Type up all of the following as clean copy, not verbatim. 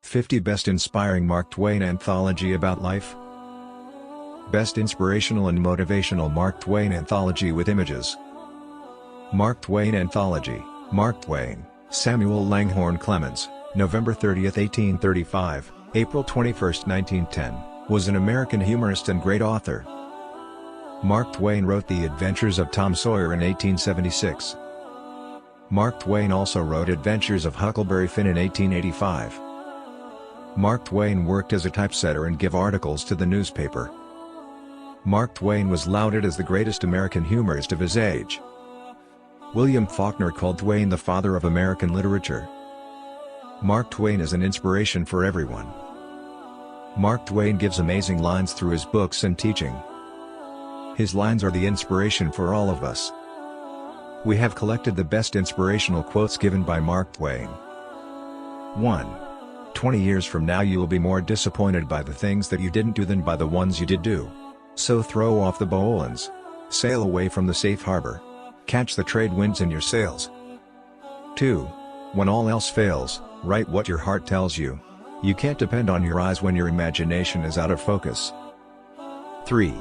50 Best Inspiring Mark Twain Anthology about life. Best Inspirational and Motivational Mark Twain Anthology with images. Mark Twain Anthology, Mark Twain, Samuel Langhorne Clemens, November 30, 1835, April 21, 1910, was an American humorist and great author. Mark Twain wrote The Adventures of Tom Sawyer in 1876. Mark Twain also wrote Adventures of Huckleberry Finn in 1885. Mark Twain worked as a typesetter and gave articles to the newspaper. Mark Twain was lauded as the greatest American humorist of his age. William Faulkner called Twain the father of American literature. Mark Twain is an inspiration for everyone. Mark Twain gives amazing lines through his books and teaching. His lines are the inspiration for all of us. We have collected the best inspirational quotes given by Mark Twain. 1. 20 years from now you will be more disappointed by the things that you didn't do than by the ones you did do. So throw off the bowlines. Sail away from the safe harbor. Catch the trade winds in your sails. 2. When all else fails, write what your heart tells you. You can't depend on your eyes when your imagination is out of focus. 3.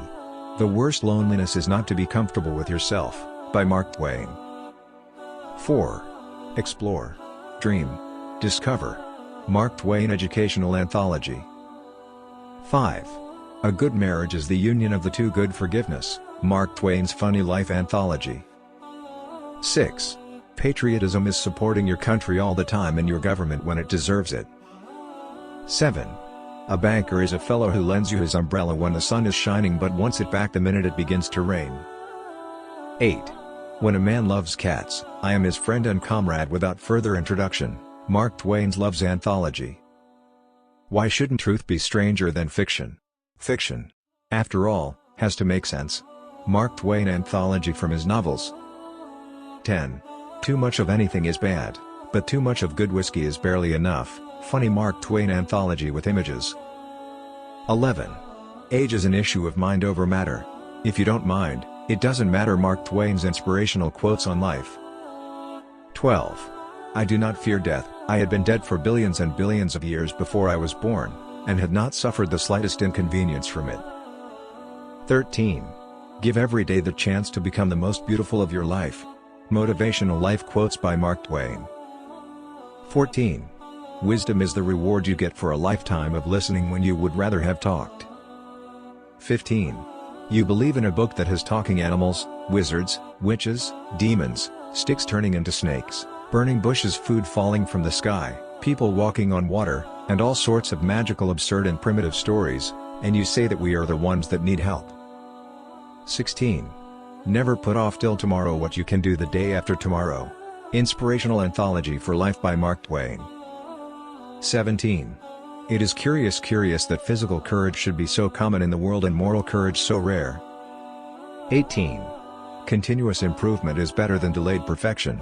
The worst loneliness is not to be comfortable with yourself, by Mark Twain. 4. Explore. Dream. Discover. Mark Twain Educational Anthology. 5. A good marriage is the union of the two. Good forgiveness, Mark Twain's Funny Life Anthology. 6. Patriotism is supporting your country all the time and your government when it deserves it. 7. A banker is a fellow who lends you his umbrella when the sun is shining but wants it back the minute it begins to rain. 8. When a man loves cats, I am his friend and comrade. Without further introduction, Mark Twain's Loves Anthology. Why shouldn't truth be stranger than fiction? Fiction, after all, has to make sense. Mark Twain Anthology from his novels. 10. Too much of anything is bad, but too much of good whiskey is barely enough. Funny Mark Twain Anthology with images. 11. Age is an issue of mind over matter. If you don't mind, it doesn't matter. Mark Twain's inspirational quotes on life. 12. I do not fear death. I had been dead for billions and billions of years before I was born, and had not suffered the slightest inconvenience from it. 13. Give every day the chance to become the most beautiful of your life. Motivational life quotes by Mark Twain. 14. Wisdom is the reward you get for a lifetime of listening when you would rather have talked. 15. You believe in a book that has talking animals, wizards, witches, demons, sticks turning into snakes, burning bushes, food falling from the sky, people walking on water, and all sorts of magical, absurd and primitive stories, and you say that we are the ones that need help. 16. Never put off till tomorrow what you can do the day after tomorrow. Inspirational Anthology for Life by Mark Twain. 17. It is curious that physical courage should be so common in the world and moral courage so rare. 18. Continuous improvement is better than delayed perfection.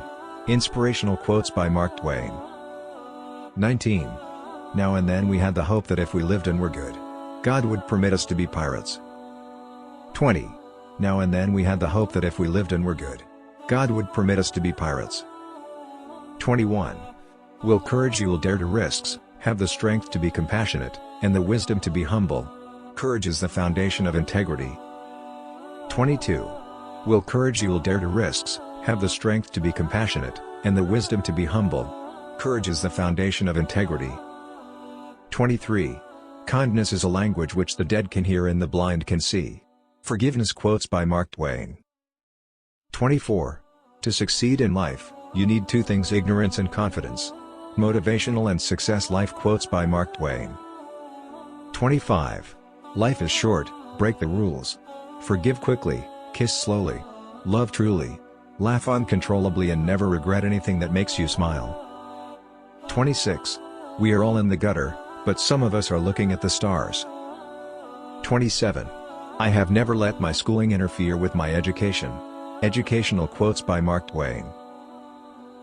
Inspirational quotes by Mark Twain. 19. Now and then we had the hope that if we lived and were good, God would permit us to be pirates. 20. Now and then we had the hope that if we lived and were good, God would permit us to be pirates. 21. Will courage you will dare to risks, have the strength to be compassionate, and the wisdom to be humble. Courage is the foundation of integrity. 22. Will courage you will dare to risks, have the strength to be compassionate, and the wisdom to be humble. Courage is the foundation of integrity. 23. Kindness is a language which the dead can hear and the blind can see. Forgiveness quotes by Mark Twain. 24. To succeed in life, you need two things: ignorance and confidence. Motivational and Success Life quotes by Mark Twain. 25. Life is short, break the rules. Forgive quickly, kiss slowly. Love truly. Laugh uncontrollably and never regret anything that makes you smile. 26. We are all in the gutter, but some of us are looking at the stars. 27. I have never let my schooling interfere with my education. Educational quotes by Mark Twain.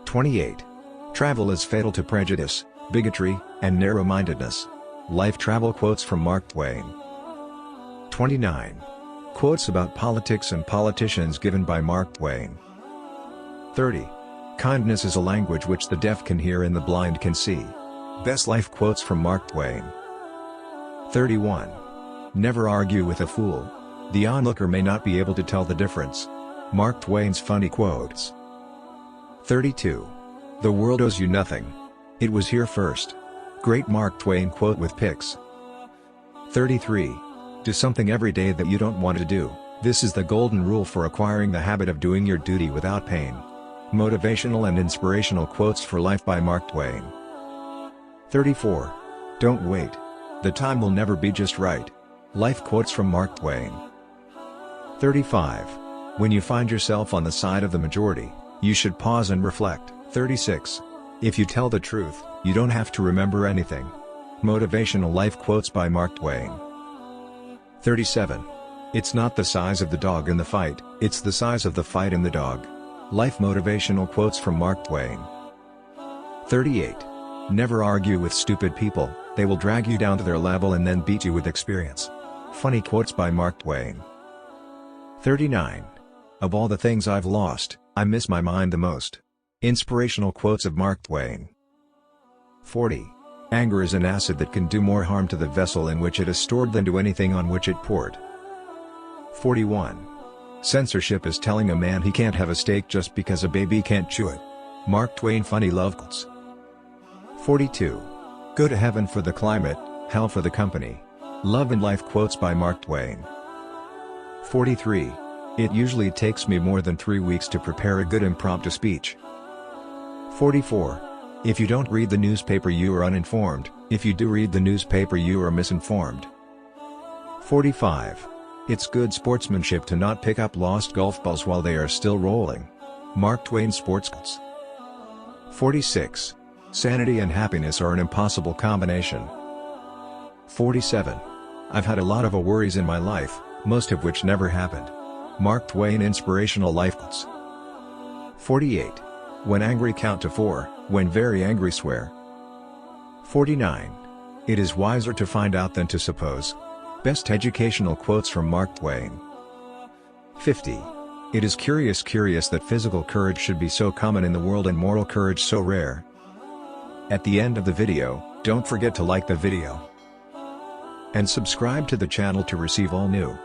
28. Travel is fatal to prejudice, bigotry, and narrow-mindedness. Life travel quotes from Mark Twain. 29. Quotes about politics and politicians given by Mark Twain. 30. Kindness is a language which the deaf can hear and the blind can see. Best life quotes from Mark Twain. 31. Never argue with a fool. The onlooker may not be able to tell the difference. Mark Twain's funny quotes. 32. The world owes you nothing. It was here first. Great Mark Twain quote with pics. 33. Do something every day that you don't want to do. This is the golden rule for acquiring the habit of doing your duty without pain. Motivational and inspirational quotes for life by Mark Twain. 34. Don't wait. The time will never be just right. Life quotes from Mark Twain. 35. When you find yourself on the side of the majority, you should pause and reflect. 36. If you tell the truth, you don't have to remember anything. Motivational life quotes by Mark Twain. 37. It's not the size of the dog in the fight, it's the size of the fight in the dog. Life motivational quotes from Mark Twain. 38. Never argue with stupid people, they will drag you down to their level and then beat you with experience. Funny quotes by Mark Twain. 39. Of all the things I've lost, I miss my mind the most. Inspirational quotes of Mark Twain. 40. Anger is an acid that can do more harm to the vessel in which it is stored than to anything on which it poured. 41. Censorship is telling a man he can't have a steak just because a baby can't chew it. Mark Twain funny love quotes. 42. Go to heaven for the climate, hell for the company. Love and life quotes by Mark Twain. 43. It usually takes me more than 3 weeks to prepare a good impromptu speech. 44. If you don't read the newspaper you are uninformed, if you do read the newspaper you are misinformed. 45. It's good sportsmanship to not pick up lost golf balls while they are still rolling. Mark Twain sports quotes. 46. Sanity and happiness are an impossible combination. 47. I've had a lot of worries in my life, most of which never happened. Mark Twain inspirational life quotes. 48. When angry count to 4, when very angry swear. 49. It is wiser to find out than to suppose. Best educational quotes from Mark Twain. 50. It is curious that physical courage should be so common in the world and moral courage so rare. At the end of the video, don't forget to like the video and subscribe to the channel to receive all new